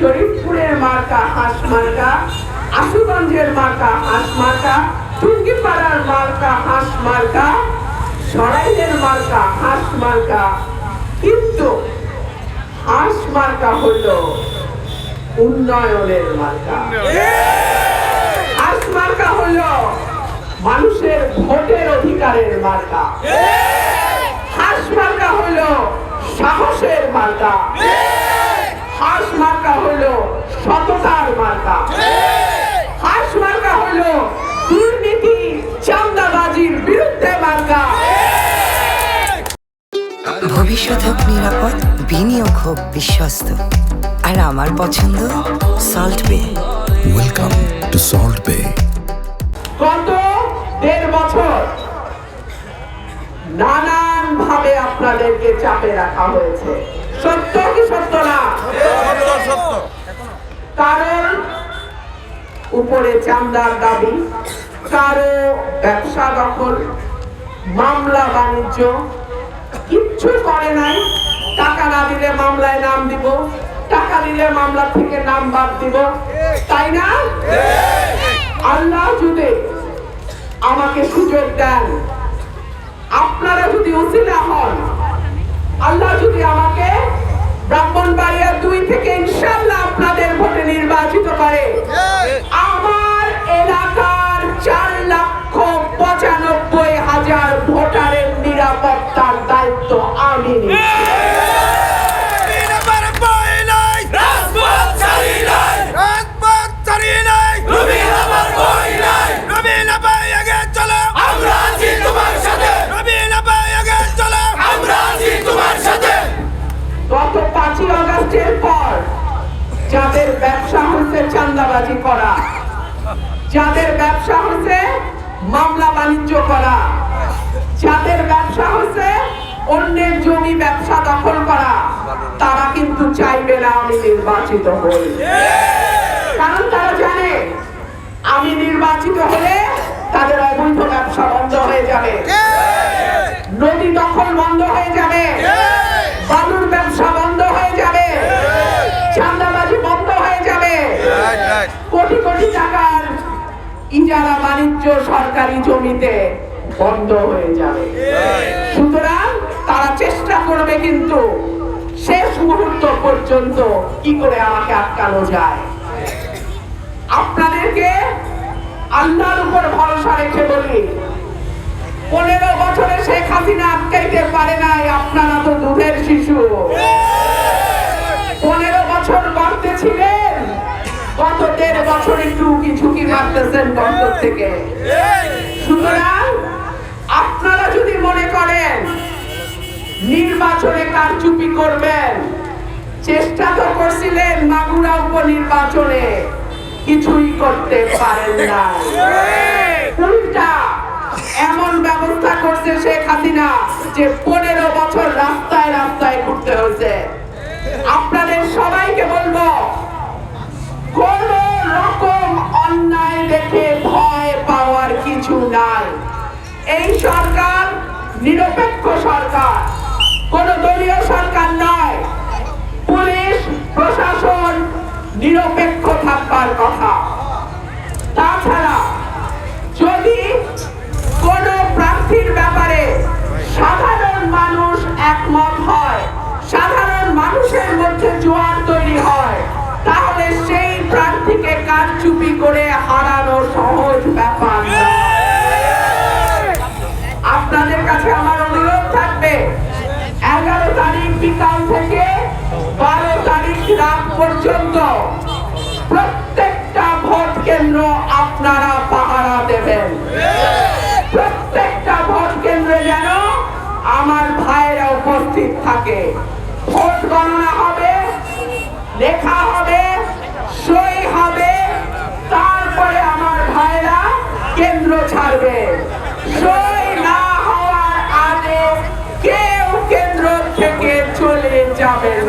শরীফপুরের মার্কা হাঁস মার্কা, আশুগঞ্জের মার্কা হাঁস মার্কা, টুঙ্গিপাড়ার মার্কা হাঁস মার্কা, সরাইলের মার্কা হাঁস মার্কা। কিন্তু হাঁস মার্কা হলো উন্নয়নের মার্কা। হাঁস মার্কা হলো মানুষের ভোটের অধিকারের মার্কা। হাঁস মার্কা হলো সাহসের মার্কা। হাঁস মার্কা হলো সততার মার্কা। হাঁস মার্কা হলো দুর্নীতি চাঁদাবাজির বিরুদ্ধে মার্কা। ভবিষ্যৎ হোক নিরাপদ, বিনিয়োগ হোক বিশ্বস্ত, আর আমার পছন্দ সল্ট বে। ওয়েলকাম টু সল্ট বে। গত 1.5 বছর নানান ভাবে আপনাদেরকে চাপে রাখা হয়েছে। সত্য কি সত্য না? কারণ উপরে চাঁদার দাবি, কারো ব্যবসা দখল, মামলা বাণিজ্য, কিচ্ছু করে নাই। টাকা না দিলে মামলায় নাম দিব, টাকা দিলে মামলা থেকে নাম বাদ দিব, তাই না? আল্লাহ যদি আমাকে সুযোগ দেন, আপনারা যদি উসিলা হন, আল্লাহ যদি আমাকে ব্রাহ্মণবাড়িয়া 2 থেকে ইনশাআল্লাহ আপনাদের ভোটে নির্বাচিত করে, আমার এলাকার 4,95,000 ভোটারের নিরাপত্তার দায়িত্ব আমি নিই। গত 5ই আগস্টের পর যাদের ব্যবসা হচ্ছে চাঁদাবাজি করা, যাদের ব্যবসা হচ্ছে মামলা বাণিজ্য করা, যাদের ব্যবসা হচ্ছে অন্যের জমি ব্যবসা দখল করা, তারা কিন্তু চাইবে না আমি নির্বাচিত হই। কারণ তারা জানে আমি নির্বাচিত হলে তাদের অবৈধ ব্যবসা বন্ধ হয়ে যাবে, নদী দখল বন্ধ হয়ে যাবে, বালুর ব্যবসা বন্ধ হয়ে যাবে, চাঁদাবাজি বন্ধ হয়ে যাবে, কোটি কোটি টাকার ইজারা বাণিজ্য সরকারি জমিতে বন্ধ হয়ে যাবে। সুতরাং তারা চেষ্টা করবে কিন্তু শেষ মুহূর্ত পর্যন্ত কি করে আমাকে আটকানো যায়। আপনাদেরকে আল্লাহর উপর ভরসা রেখে বলি, 15 বছরে শেখ হাসিনা আটকাইতে পারে নাই, আপনারা তো দুধের শিশু। 15 বছর গর্তে ছিলেন, গত 1.5 বছর একটু ঝুঁকি মারতেছেন গর্ত থেকে। সুতরাং আপনারা যদি মনে করেন নির্বাচনে কারচুপি করবেন, চেষ্টা তো করছিলেন মাগুরা উপনির্বাচনে, কিছুই করতে পারেন না। উল্টা এমন ব্যবস্থা করছে শেখ হাসিনা যে 15 বছর রাস্তায় রাস্তায় ঘুরতে হয়েছে। আপনাদের সবাইকে বলবো, কোন রকম অন্যায় দেখে ভয় পাওয়ার কিছু নাই। এই সরকার নিরপেক্ষ সরকার, কোন দলীয় সরকার নয়। পুলিশ প্রশাসন নিরপেক্ষ থাকবার কথা। তাছাড়া যদি কোন প্রার্থীর ব্যাপারে সাধারণ মানুষ একমত হয়, সাধারণ মানুষের মধ্যে জোয়ার তৈরি হয়, তাহলে সেই প্রার্থীকে কারচুপি করে হারানো সহজ ব্যাপার না। আপনাদের কাছে আমার অনুরোধ থাকবে, 11 তারিখ বিকাল থেকে 12 তারিখ রাত পর্যন্ত প্রত্যেকটা ভোট কেন্দ্র আপনারা পাহারা দেবেন। প্রত্যেকটা ভোট কেন্দ্রে যেন আমার ভাইরা উপস্থিত থাকে। ভোট গণনা হবে, লেখা হবে, সই হবে, তারপরে আমার ভাইরা কেন্দ্র ছাড়বে। সই না হওয়ার আগে কেউ কেন্দ্র থেকে চলে যাবেন